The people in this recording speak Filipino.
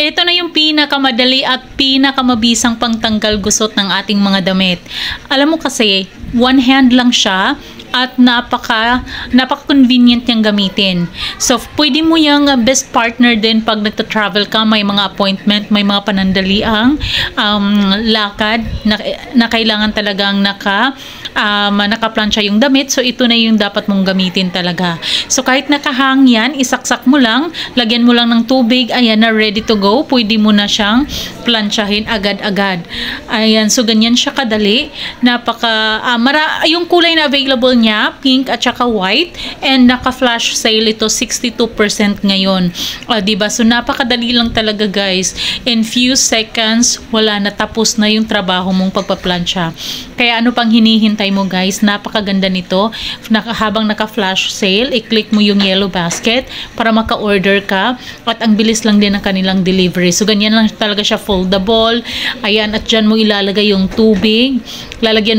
Ito na yung pinakamadali at pinakamabisang pangtanggal gusot ng ating mga damit. Alam mo kasi, one hand lang siya at napaka-convenient niyang gamitin. So, pwede mo yung best partner din pag nagta-travel ka, may mga appointment, may mga panandaliang lakad na kailangan talagang nakaplansya yung damit. So, ito na yung dapat mong gamitin talaga. So, kahit nakahang yan, isaksak mo lang, lagyan mo lang ng tubig, ayan na, ready to go. Pwede mo na siyang plansyahin agad-agad. Ayan, so ganyan siya kadali. Yung kulay na available niya, pink at saka white, and naka-flash sale ito, 62% ngayon. Diba? So, napakadali lang talaga, guys. In few seconds, wala na, tapos na yung trabaho mong pagpaplansya. Kaya ano pang hinihintay mo, guys? Napakaganda nito. Habang naka-flash sale, i-click mo yung yellow basket para maka-order ka, at ang bilis lang din ng kanilang delivery. So, ganyan lang talaga siya, foldable. Ayan, at dyan mo ilalagay yung tubig. Lalagyan